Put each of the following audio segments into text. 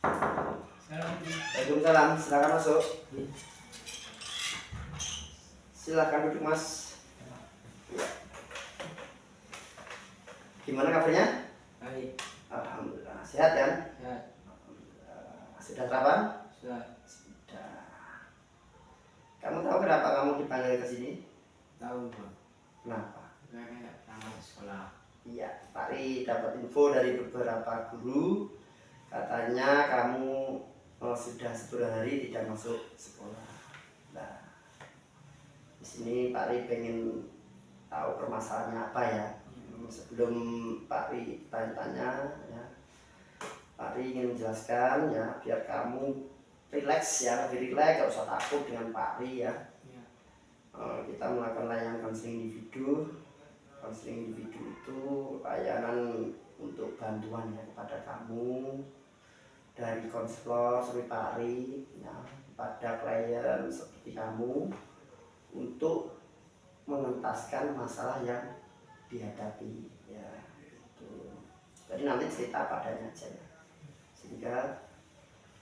Waalaikumsalam, silakan masuk. Silakan duduk Mas. Ya. Gimana kabarnya? Baik. Alhamdulillah. Sehat kan? Sehat. Sudah sarapan? Sudah. Sudah. Kamu tahu kenapa kamu dipanggil ke sini? Tahu, Bang. Kenapa? Karena nggak tamat sekolah. Iya, Pak Ri dapat info dari beberapa guru. Katanya kamu sudah 10 hari tidak masuk sekolah. Nah, di sini Pak Ri pengen tahu permasalahannya apa ya. Sebelum Pak Ri tanya-tanya ya, Pak Ri ingin menjelaskan ya biar kamu rileks ya, lebih rileks, gak usah takut dengan Pak Ri ya. Kita melakukan layanan konseling individu. Konseling individu itu layanan untuk bantuan ya kepada kamu dari konselor seperti Pak Ri ya, pada klien seperti kamu untuk mengentaskan masalah yang dihadapi ya gitu. Jadi nanti cerita padanya aja ya, sehingga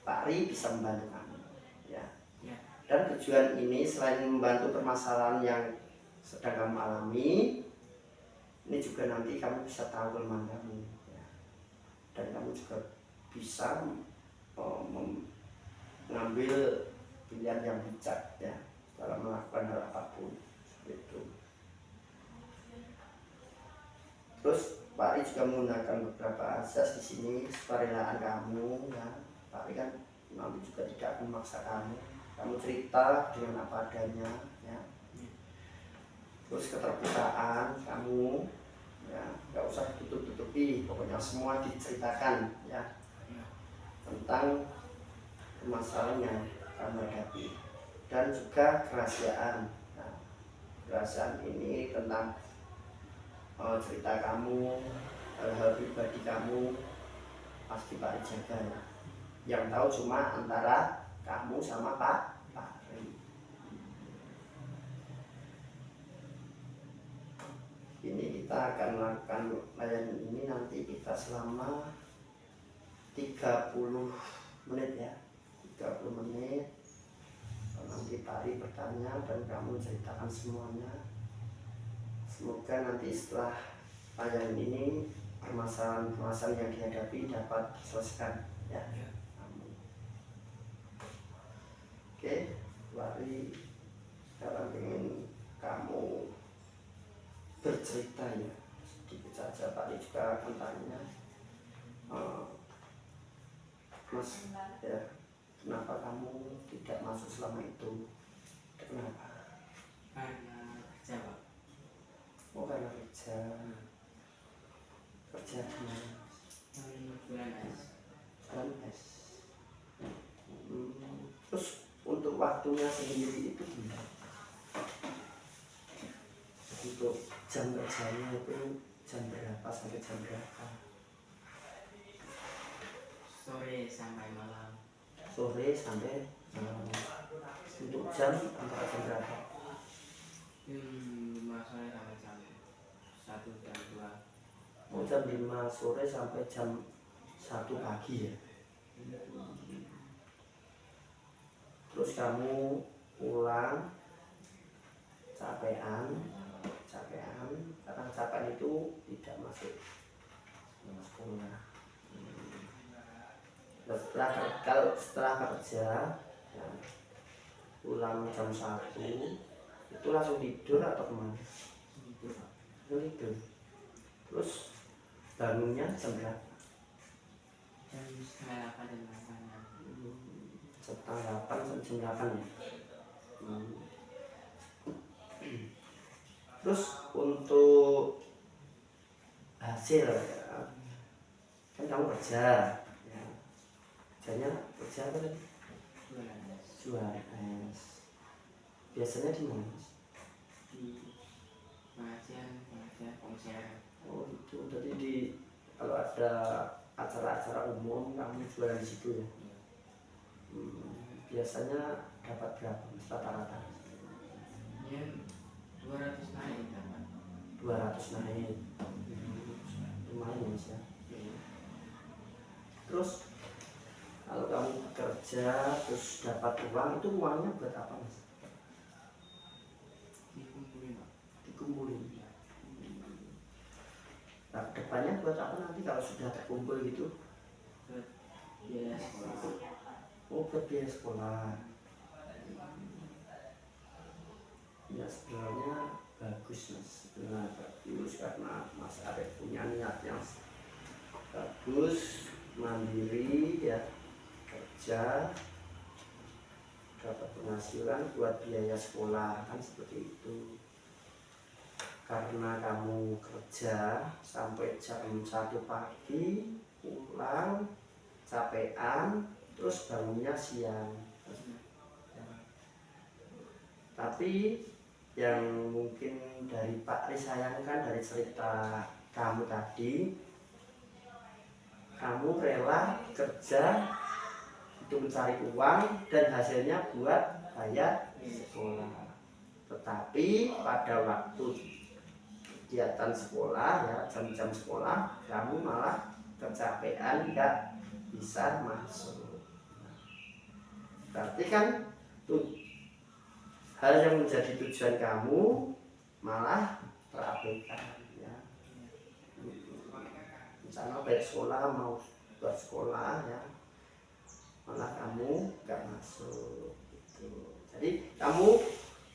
Pak Ri bisa membantu kamu ya. Dan tujuan ini selain membantu permasalahan yang sedang kamu alami, ini juga nanti kamu bisa tahu kelemahan kamu ya. Dan kamu juga bisa mengambil pilihan yang bijak ya dalam melakukan hal apapun itu. Terus Pak Ri juga menggunakan beberapa asas di sini kesukarelaan kamu ya. Pak Ri kan nanti juga tidak akan memaksa kamu. Kamu cerita dengan apa adanya ya. Terus keterbukaan kamu ya, nggak usah tutup-tutupi, pokoknya semua diceritakan ya tentang permasalahan yang kamu hadapi. Dan juga kerahasiaan. Nah, kerahasiaan ini tentang cerita kamu, hal-hal pribadi kamu pasti Pak Ri jaga ya. Yang tahu cuma antara kamu sama Pak Ri. Ini kita akan melakukan layanan ini nanti kita selama 30 menit ya, 30 menit. Nanti Pak Ri bertanya dan kamu ceritakan semuanya. Semoga nanti setelah layanan ini permasalahan-permasalahan yang dihadapi dapat diselesaikan ya. Amin. Oke, Pak Ri sekarang ingin kamu bercerita ya, sedikit saja. Pak Ri juga akan tanya, Mas ya, kenapa kamu tidak masuk selama itu? Kenapa? Karena kerja, Pak. Oh, karena kerja. Kerja di mana? Bulan es. Bulan es. Terus untuk waktunya sendiri itu gimana? Untuk jam kerjanya itu jam berapa sampai jam berapa? Sore sampai malam. Sore sampai malam. Untuk jam antara jam berapa? 5 sore sampai jam 1 jam 2. Oh, jam 5 sore sampai jam 1 pagi ya. Terus kamu pulang capean, karena capean itu tidak masuk sekolah. Setelah kerja ya, pulang jam 1 itu langsung tidur atau kemana? Tidur. Terus bangunnya jam berapa? Jam setengah 8 dan 8. Setengah 8 sampai jam 8 ya. Terus untuk hasil ya, kan kamu kerja ya. Kerjanya kerja apa tadi? Jual es. Biasanya di mana? Di pengajian konser. Oh itu, jadi kalau ada acara-acara umum kamu jualan di situ ya. Biasanya dapat berapa rata-rata? Ya 200 naik dapat. 200 naik. Lumayan ya. Terus Kalau kamu bekerja terus dapat uang, itu uangnya buat apa Mas? Dikumpulin Pak. Dikumpulin. Nah, kedepannya buat apa nanti kalau sudah terkumpul gitu? Buat biaya sekolah. Oh, buat biaya sekolah. Ya sebenarnya bagus Mas, sebenarnya bagus karena Mas Arif punya niat yang bagus, mandiri ya, kerja dapat penghasilan buat biaya sekolah, kan seperti itu. Karena kamu kerja sampai jam 1 pagi, pulang capean, terus bangunnya siang. Ya. Tapi yang mungkin dari Pak Riz sayangkan dari cerita kamu tadi, kamu rela kerja untuk mencari uang dan hasilnya buat bayar sekolah. Tetapi pada waktu kegiatan sekolah ya, jam-jam sekolah, kamu malah kecapean, nggak bisa masuk. Berarti kan tuh hal yang menjadi tujuan kamu malah terabaikan ya. Misalnya baik sekolah mau buat sekolah ya, malah kamu nggak masuk gitu. Jadi kamu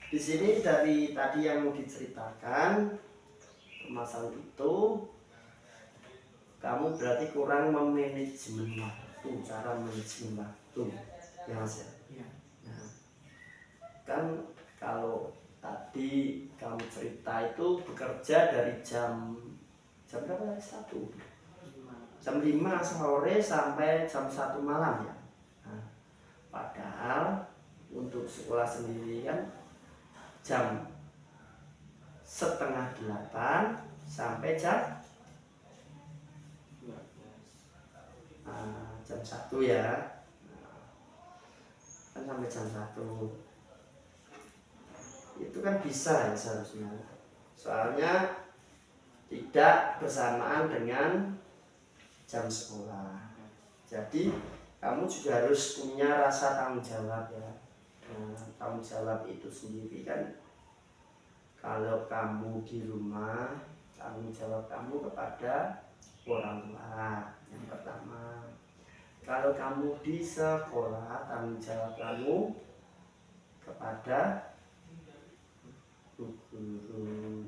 di sini dari tadi yang diceritakan permasalahan itu, kamu berarti kurang memanajemen waktu, cara manajemen waktu ya Mas ya. Iya. Nah, kan kalau tadi kamu cerita itu bekerja dari jam berapa? 1 jam 5 sore sampai jam 1 malam ya. Nah, padahal untuk sekolah sendiri kan jam 7:30 sampai jam 1 ya. Nah, kan sampai jam 1 itu kan bisa ya seharusnya, soalnya tidak bersamaan dengan jam sekolah. Jadi kamu juga harus punya rasa tanggung jawab ya. Nah, tanggung jawab itu sendiri kan, kalau kamu di rumah, tanggung jawab kamu kepada orang tua yang pertama. Kalau kamu di sekolah, tanggung jawab kamu kepada guru.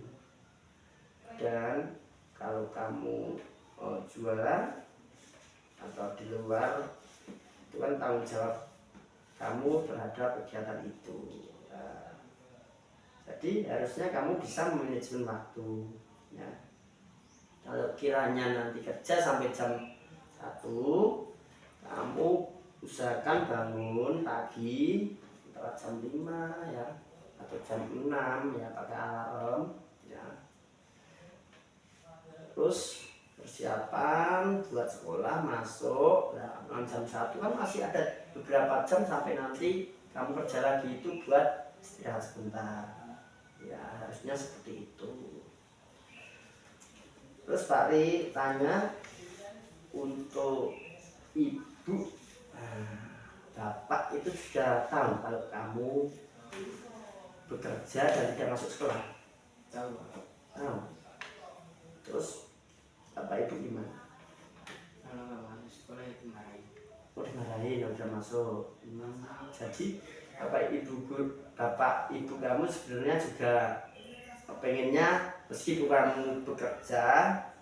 Dan kalau kamu jualan atau di luar, itu kan tanggung jawab kamu terhadap kegiatan itu. Nah, jadi harusnya kamu bisa manajemen waktu ya. Kalau kiranya nanti kerja sampai jam 1, kamu usahakan bangun pagi antara jam 5 ya atau jam 6 ya, pakai alarm ya. Terus persiapan buat sekolah masuk. Nah, jam 1 kan masih ada beberapa jam sampai nanti kamu kerja lagi, itu buat istirahat sebentar ya, harusnya seperti itu. Terus Pak Ri tanya untuk ibu, bapak itu sudah tahu kalau kamu bekerja dan tidak masuk sekolah? Tahu. Tahu. Terus bapak ibu gimana? Kalau nggak masuk sekolah ya dimarahin. Oh, dimarahin, nggak bisa masuk. Jadi bapak ibu kamu sebenarnya juga pengennya meski bukan bekerja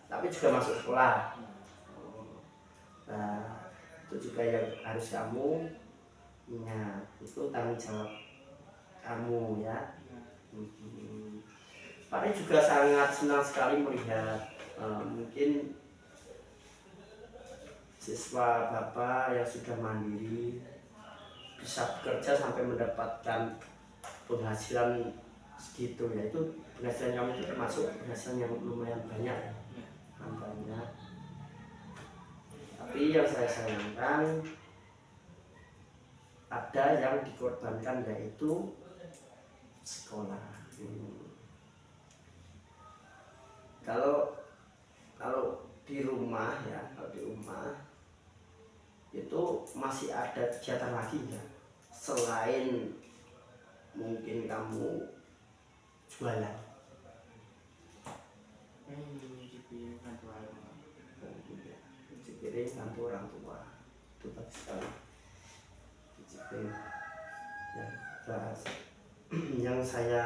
tapi juga masuk sekolah. Nah, itu juga yang harus kamu ingat, itu tanggung jawab kamu ya. Pak Ri juga sangat senang sekali melihat mungkin siswa bapak yang sudah mandiri bisa bekerja sampai mendapatkan penghasilan segitu ya. Itu penghasilan kamu itu termasuk penghasilan yang lumayan banyak ya, angkanya. Tapi yang saya sayangkan ada yang dikorbankan, yaitu sekolah. Kalau di rumah ya, kalau di rumah itu masih ada kegiatan lagi enggak selain mungkin kamu jualan? Nyuci piring bantu orang tua. Cuci piring bantu orang tua itu bagus sekali. Cuci piring ya, bahas. Yang saya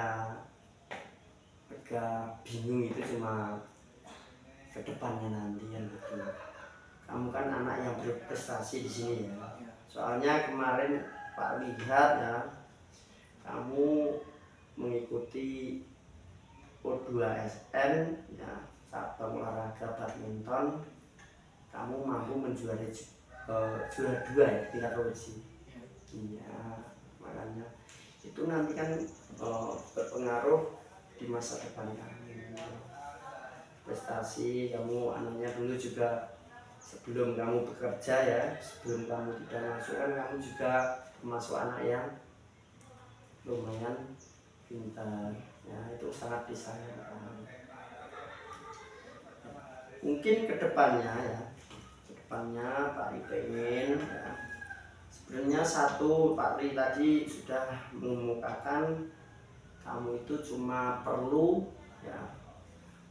agak bingung itu cuma kedepannya nanti yang betul. Kamu kan anak yang berprestasi di sini ya. Soalnya kemarin Pak lihat ya, kamu mengikuti O2SN ya, cabang olahraga badminton, kamu mampu menjuarai juara 2 ya tingkat provinsi. Iya, makanya itu nanti kan berpengaruh di masa depan kamu. Prestasi kamu anaknya dulu juga sebelum kamu bekerja ya, sebelum kamu tidak masuk kan kamu juga termasuk anak yang lumayan pintar ya, itu sangat disayangkan. Mungkin kedepannya ya, kedepannya Pak Ri pengen ya, sebenarnya satu Pak Ri tadi sudah mengemukakan kamu itu cuma perlu ya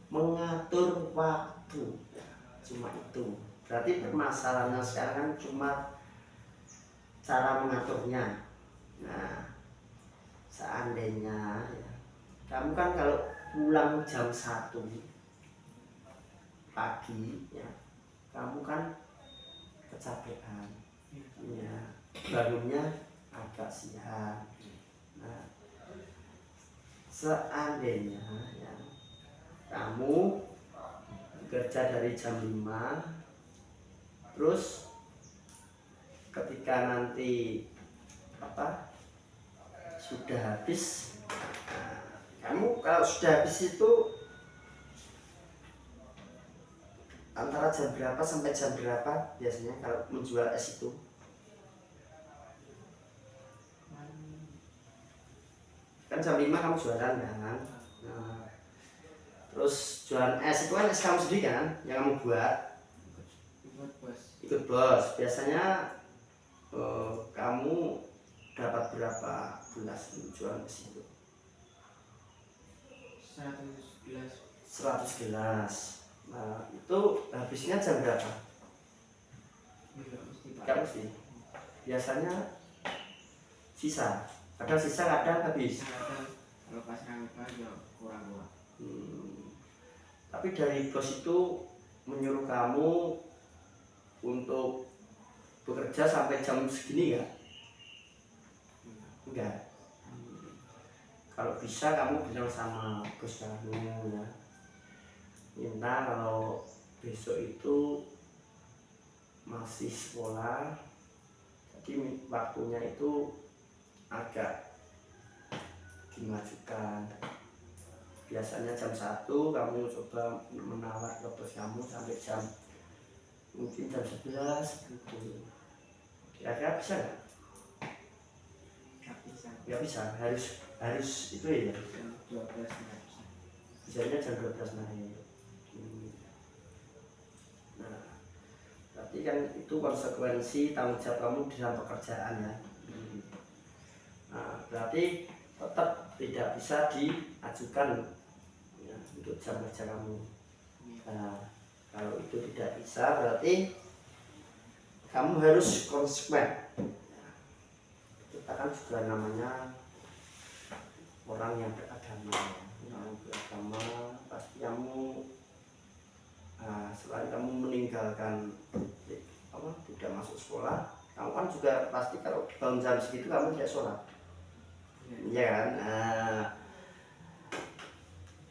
mengatur waktu ya, cuma itu. Berarti permasalahannya sekarang kan cuma cara mengaturnya. Nah, seandainya ya, kamu kan kalau pulang jam 1 pagi ya, kamu kan kecapean ya, bangunnya agak siang. Nah, seandainya ya, kamu bekerja dari jam 5, terus ketika nanti sudah habis, nah, kamu kalau sudah habis itu antara jam berapa sampai jam berapa biasanya kalau menjual es itu? Kan jam 5 kamu jualan kan? Nah, terus jualan es itu kan es kamu sendiri kan yang kamu buat? Ikut bos. Biasanya kamu dapat berapa gelas jualan es itu? 100 gelas. 100 gelas. Nah, itu habisnya jam berapa? Enggak mesti. Biasanya sisa. Kadang sisa, kadang habis. Kalau pas rame ya kurang. Tapi dari bos itu menyuruh kamu untuk bekerja sampai jam segini ya? Enggak. Kalau bisa kamu bilang sama bos kamu ya, minta kalau besok itu masih sekolah, jadi waktunya itu agak dimajukan. Biasanya jam 1 kamu coba menawar ke bos kamu sampai jam mungkin jam 11 gitu. Kira-kira bisa nggak? Nggak bisa, harus itu ya. Jam 12 nggak bisa. Bisanya jam 12 naik. Nah, berarti kan itu konsekuensi tanggung jawab kamu di dalam pekerjaan ya. Nah, berarti tetap tidak bisa diajukan ya, untuk jam kerja kamu. Nah, kalau itu tidak bisa berarti kamu harus konsekuen. Kita kan juga namanya orang yang beragama, pasti kamu selain kamu meninggalkan tidak masuk sekolah, kamu kan juga pasti kalau bangun jam segitu kamu tidak sholat, iya kan? Nah,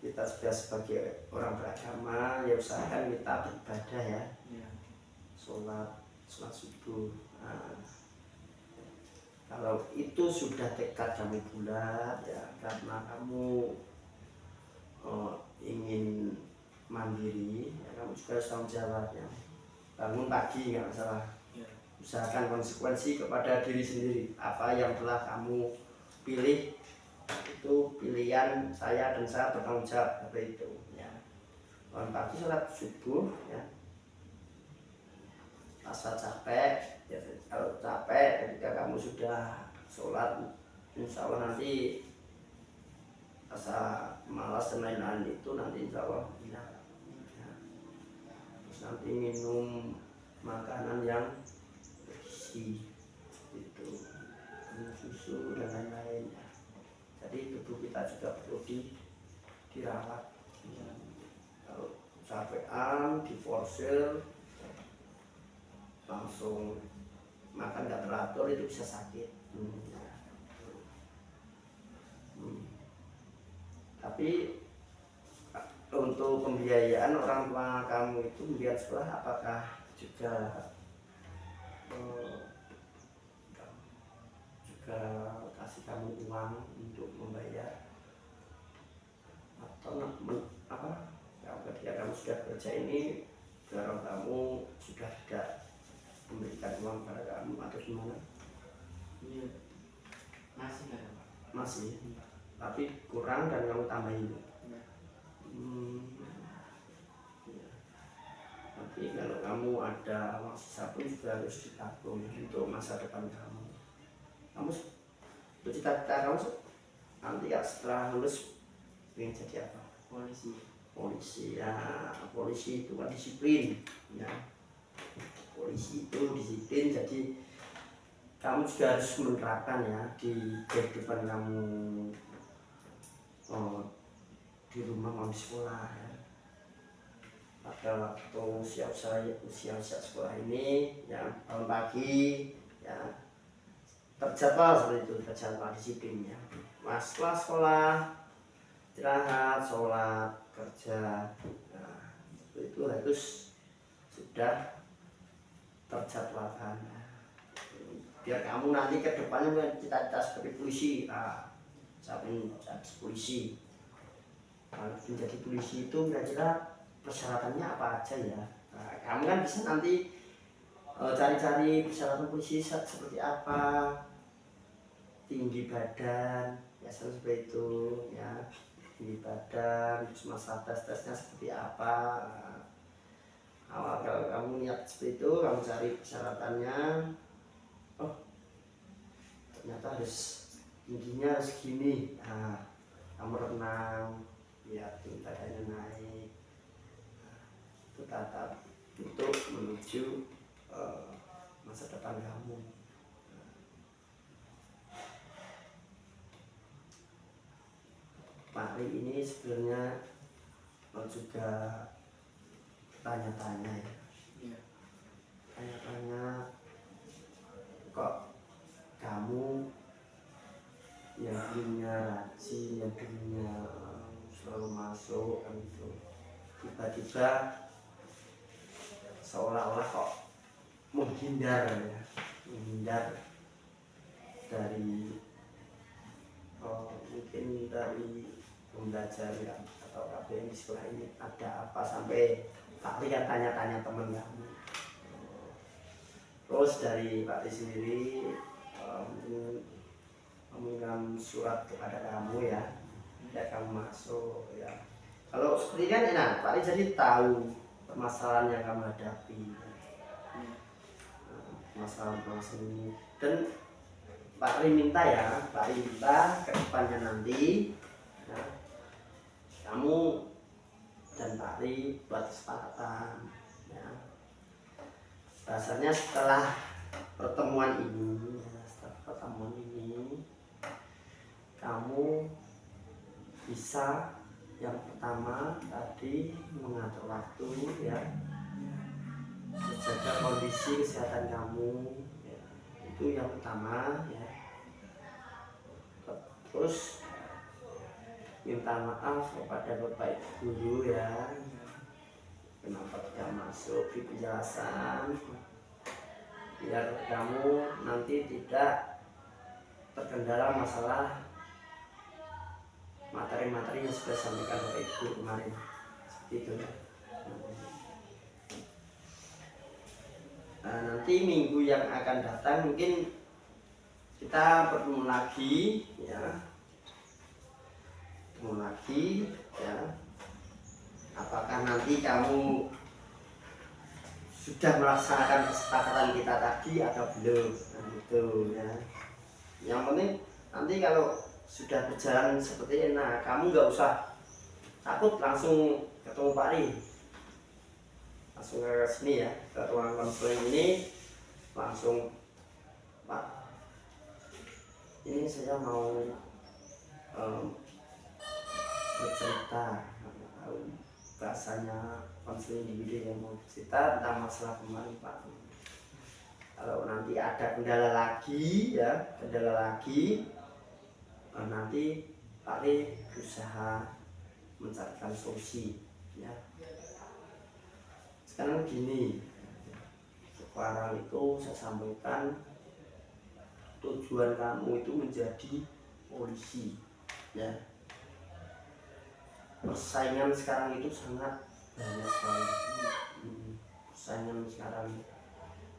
kita sudah sebagai orang beragama ya usahakan kita beribadah ya, sholat subuh. Nah, kalau itu sudah tekad kamu bulat ya, karena kamu ingin mandiri ya, kamu juga harus tanggung jawab ya. Bangun pagi nggak masalah, usahakan konsekuensi kepada diri sendiri. Apa yang telah kamu pilih itu pilihan saya dan saya bertanggung jawab seperti itu ya. Bangun pagi sholat subuh ya, rasa capek Ya, kalau capek ketika kamu sudah sholat, insya Allah nanti rasa malas dan lain-lain itu nanti insya Allah hilang. Ya. Terus nanti minum makanan yang bergizi itu, minum susu dan lain-lain ya. Jadi tubuh kita juga perlu dirawat ya. Kalau capean diforsir langsung makan nggak teratur itu bisa sakit. Tapi untuk pembiayaan orang tua kamu itu melihat sekolah, apakah juga juga kasih kamu uang untuk membayar atau apa ya, ketika kamu sudah kerja ini orang kamu sudah tidak memberikan uang pada kamu atau gimana? Iya, masih ada Pak. Masih, tapi kurang dan kamu tambahin. Ya. Ya. Tapi kalau kamu ada uang sisa pun juga harus ditabung untuk masa depan kamu. Kamu cita-cita kamu nanti ya setelah lulus ingin jadi apa? Polisi. Polisi ya, polisi itu kan disiplin ya. Polisi itu disiplin, jadi kamu juga harus menerapkan ya di kehidupan kamu di rumah mau di sekolah ya. Pada waktu usia sekolah ini ya, bangun pagi ya, terjadwal seperti itu, terjadwal disiplin ya. Masuk sekolah, istirahat, sholat, kerja, nah, itu harus sudah terjadwalkan ya. Biar kamu nanti ke depannya punya cita-cita seperti polisi. Saya ingin jadi polisi. Kalau menjadi polisi itu kira-kira persyaratannya apa aja ya? Nah, kamu kan bisa nanti cari-cari persyaratan polisi seperti apa, tinggi badan, biasanya seperti itu ya, tinggi badan, terus masa tesnya seperti apa. Awal kalau kamu niat seperti itu, kamu cari persyaratannya. Oh, ternyata harus tingginya harus gini. Nah, kamu renang, biar tinggi badannya naik. Nah, itu tatap untuk menuju masa depan kamu. Pak Ri ini sebenarnya juga tanya-tanya ya. Iya. Tanya-tanya kok kamu yang dulunya rajin, yang dulunya selalu masuk kan itu, tiba-tiba seolah-olah kok menghindar ya, menghindar dari mungkin dari pembelajaran atau KBM di sekolah ini ada apa, sampai Pak Ri kan tanya-tanya teman kamu. Terus dari Pak Ri sendiri meminjam surat kepada kamu ya, tidak kamu masuk ya. Kalau seperti kan enak, Pak Ri jadi tahu permasalahan yang kamu hadapi, masalah ini. Dan Pak Ri minta ya, Pak Ri minta ke depannya nanti ya, kamu dan Pak Ri buat kesepakatan ya. Rasanya setelah pertemuan ini ya, kamu bisa yang pertama tadi mengatur waktu ya, menjaga kondisi kesehatan kamu ya, itu yang utama ya. Terus minta maaf kepada Bapak Ibu guru ya, kenapa tidak masuk di penjelasan, biar kamu nanti tidak terkendala masalah materi-materi yang sudah disampaikan Bapak Ibu kemarin, seperti itu. Nah, nanti minggu yang akan datang mungkin kita bertemu lagi ya, apakah nanti kamu sudah melaksanakan kesepakatan kita tadi atau belum. Nah, gitu ya. Yang penting nanti kalau sudah berjalan seperti ini, nah kamu nggak usah takut, langsung ketemu Pak Ri, langsung ke sini ya, ke ruang konseling ini, langsung Pak, ini saya mau bercerita, bahasanya konseling individu yang mau bercerita tentang masalah kemarin Pak. Kalau nanti ada kendala lagi ya, nanti Pak Ri berusaha mencarikan solusi ya. Sekarang gini, sekarang itu saya sampaikan tujuan kamu itu menjadi polisi ya. Persaingan sekarang itu sangat banyak sekali. Persaingan sekarang.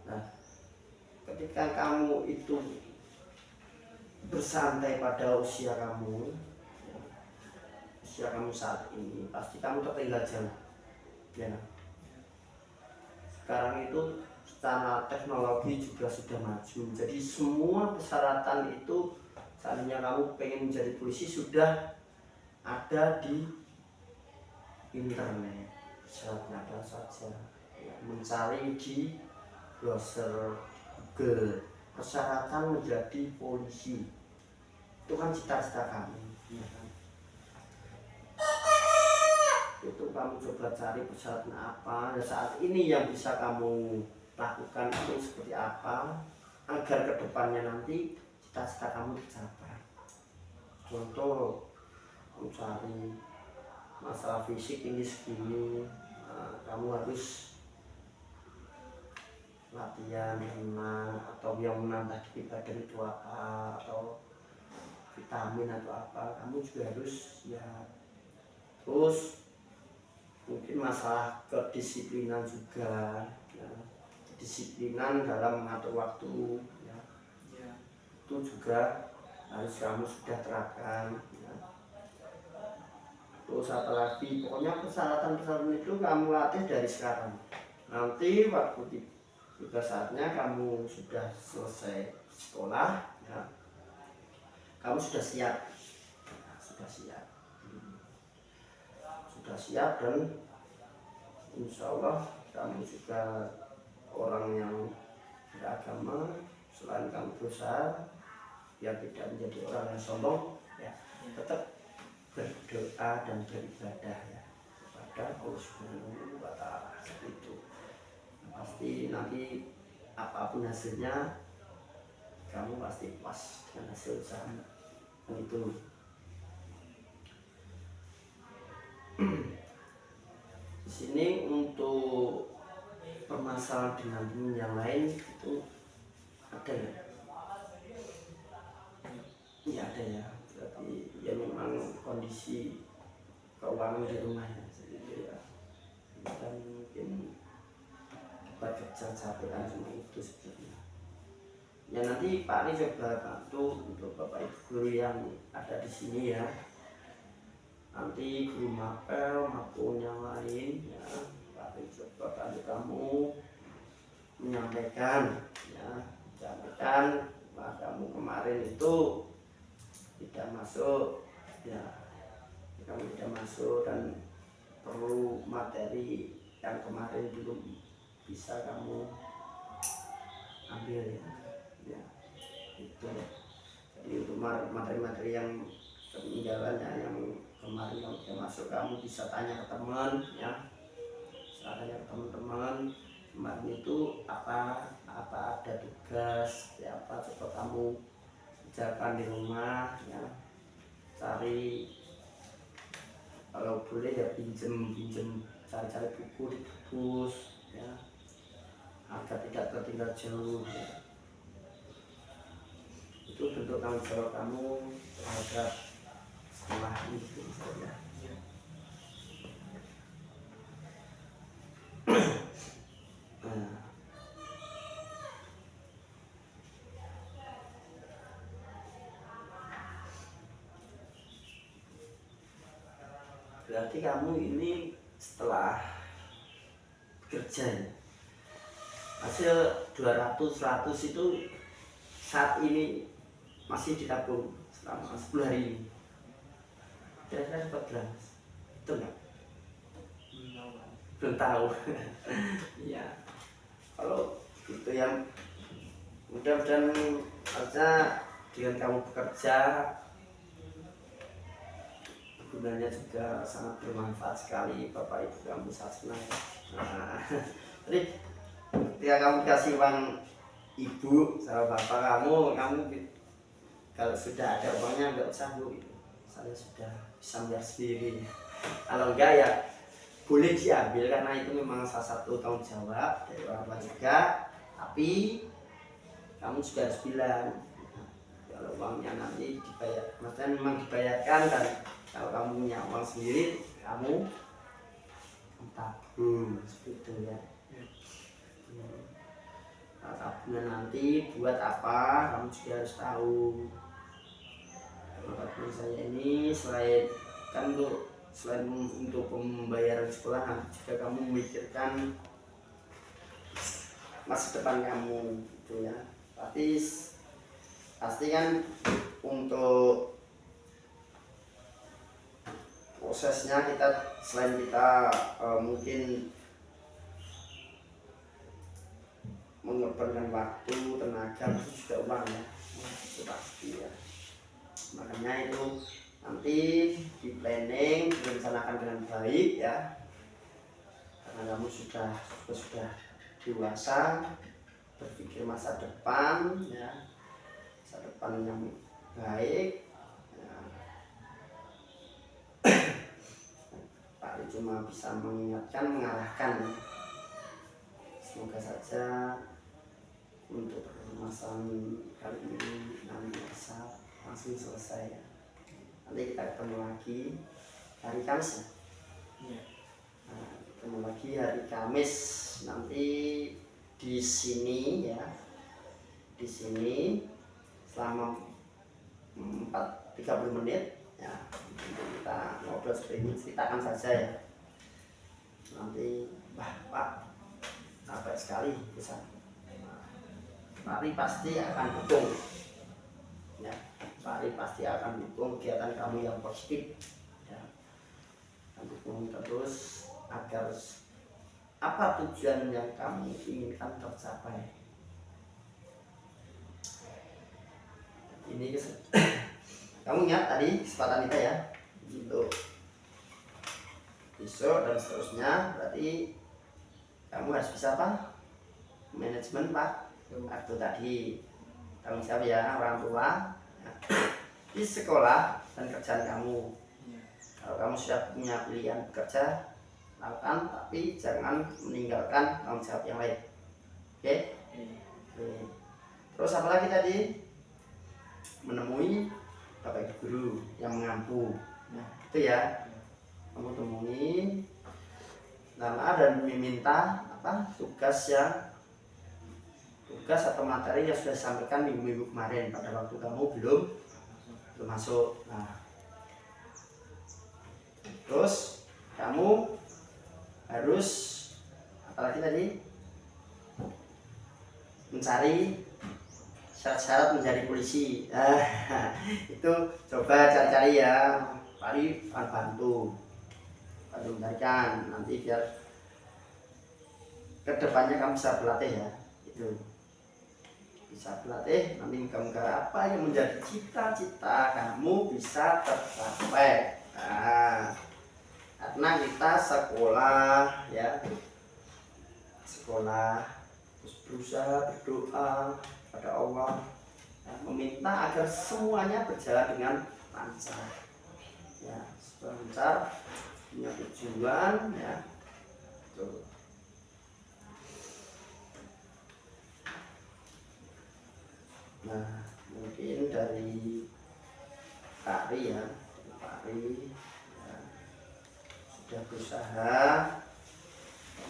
Nah, ketika kamu itu bersantai pada usia kamu saat ini, pasti kamu tertinggal jauh ya. Sekarang itu secara teknologi juga sudah maju, jadi semua persyaratan itu seandainya kamu pengen menjadi polisi sudah ada di internet. Syaratnya ada saja ya, mencari di browser Google, persyaratan menjadi polisi itu kan cita-cita kamu ya kan? Itu kamu coba cari persyaratan apa ya, saat ini yang bisa kamu lakukan itu seperti apa agar kedepannya nanti cita-cita kamu tercapai. Contoh, kamu cari masalah fisik ini segini, nah, kamu harus latihan renang atau yang menambah di badan itu apa, atau vitamin atau apa, kamu juga harus ya. Terus mungkin masalah kedisiplinan juga ya. Kedisiplinan dalam mengatur waktu ya. Itu juga harus kamu sudah terapkan ya. Terus satu lagi, pokoknya persyaratan itu kamu latih dari sekarang. Nanti waktu tiba saatnya kamu sudah selesai sekolah ya, kamu sudah siap ya, sudah siap dan insya Allah kamu juga orang yang beragama. Selain kamu berusaha biar tidak menjadi orang yang sombong ya, tetap berdoa dan beribadah ya kepada Allah Subhanahu wa Ta'ala. Itu pasti nanti apapun hasilnya kamu pasti puas dengan hasil usaha itu. Di sini untuk permasalahan dengan teman yang lain itu ada ya? Iya ada ya. Berarti ya memang kondisi keuangan di rumah ya. Jadi ya dan mungkin dapat kerja capek kan cuma itu sebenarnya. Ya nanti Pak ini coba bantu untuk Bapak Ibu guru yang ada di sini ya. Nanti guru mapel maupun yang lain ya, Pak ini coba bantu kamu menyampaikan bahwa kamu kemarin itu tidak masuk ya, kamu tidak masuk dan perlu materi yang kemarin belum bisa kamu ambil ya itu. Jadi untuk materi-materi yang ketinggalannya yang kemarin kamu tidak masuk, kamu bisa tanya ke teman ya, tanya ke teman-teman kemarin itu apa ada tugas ya, apa coba kamu kerjakan di rumah ya, cari kalau boleh ya pinjem cari buku di perpus ya, agar tidak tertinggal jauh ya. Itu bentuk tanggung jawab kamu terhadap sekolah itu ya. Berarti kamu ini setelah bekerja ya, hasil 200 100 itu saat ini masih ditabung selama 10 hari ini. Kira-kira dapat berapa? Itu enggak? Belum tahu. Iya. Kalau itu yang mudah-mudahan harusnya dengan kamu bekerja gunanya juga sangat bermanfaat sekali. Bapak ibu kamu sangat senang. Nah, jadi ketika kamu dikasih uang ibu sama bapak kamu kalau sudah ada uangnya nggak usah bu, saya sudah bisa bayar sendiri. Kalau enggak ya boleh diambil karena itu memang salah satu tanggung jawab dari orang tua juga, tapi kamu juga harus bilang kalau uangnya nanti dibayar, maksudnya memang dibayarkan, dan kalau kamu punya uang sendiri kamu tabung seperti itu ya. Nah, tabungan nanti buat apa kamu juga harus tahu. Tabungan saya ini selain untuk pembayaran sekolah, nanti juga kamu memikirkan masa depan kamu gitu ya. Pasti kan untuk prosesnya selain kita mungkin mengorbankan waktu, tenaga, itu juga uang ya, itu pasti ya. Makanya itu nanti di planning, direncanakan dengan baik ya, karena kamu sudah dewasa, berpikir masa depan ya, masa depan yang baik ya. Pak cuma bisa mengingatkan, mengarahkan ya. Semoga saja untuk permasalahan kali ini nanti bisa langsung selesai ya. Nanti kita ketemu lagi hari Kamis ya. Nah, ketemu lagi hari Kamis nanti di sini ya. Di sini selama 30 menit ya. Kita ngobrol seperti ini, ceritakan saja ya. Nanti Pak capek sekali bisa. Tapi pasti akan dukung ya. Pak pasti akan dukung kegiatan kamu yang positif ya. Akan dukung terus agar apa tujuan yang kamu inginkan tercapai. Ini kamu ingat tadi kesempatan kita ya untuk besok dan seterusnya, berarti kamu harus bisa apa? Manajemen Pak. Itu tadi tanggung jawab ya orang tua ya. Di sekolah dan kerjaan kamu. Kalau kamu sudah punya pilihan bekerja, lakukan, tapi jangan meninggalkan tanggung jawab yang lain. Oke? Oke. Terus apa lagi tadi? Menemui bapak ibu guru yang mengampu. Nah, itu ya. Kamu temui nama dan meminta tugas atau materi yang sudah disampaikan minggu-minggu kemarin pada waktu kamu belum masuk. Nah, terus kamu harus apalagi tadi mencari syarat-syarat menjadi polisi. Itu coba cari-cari ya, Pari bantu mencarikan nanti biar kedepannya kamu bisa berlatih ya. Itu bisa berlatih, nanti kamu apa yang menjadi cita-cita kamu bisa tercapai. Nah, karena kita sekolah ya, terus berusaha berdoa pada Allah ya, meminta agar semuanya berjalan dengan lancar ya, lancar, punya tujuan ya. Tuh. Nah, mungkin dari Pak Ari ya, sudah berusaha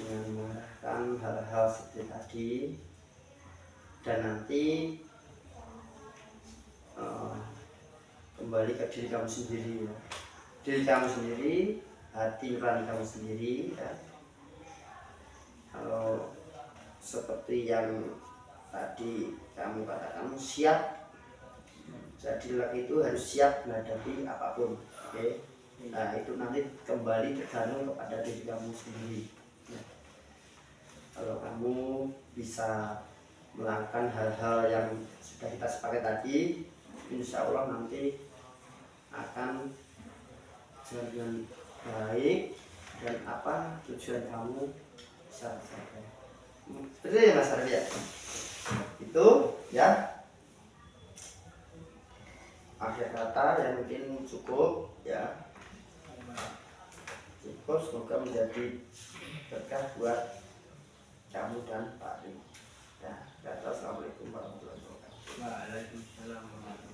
mengarahkan hal-hal seperti tadi, dan nanti kembali ke diri kamu sendiri ya. Diri kamu sendiri, hati nurani kamu sendiri ya. Kalau seperti yang tadi kamu katakan, siap. Jadi laki itu harus siap menghadapi apapun. Oke. Nah itu nanti kembali tergantung kepada diri kamu sendiri. Nah, kalau kamu bisa melakukan hal-hal yang sudah kita sepakat tadi, insya Allah nanti akan jalan dengan baik dan apa tujuan kamu bisa tercapai. Betul ya Mas Arfi ya? Itu ya akhir kata yang mungkin cukup ya, cukup, semoga menjadi berkah buat kamu dan Pak Ri. Ya, assalamualaikum warahmatullahi wabarakatuh. Waalaikumsalam.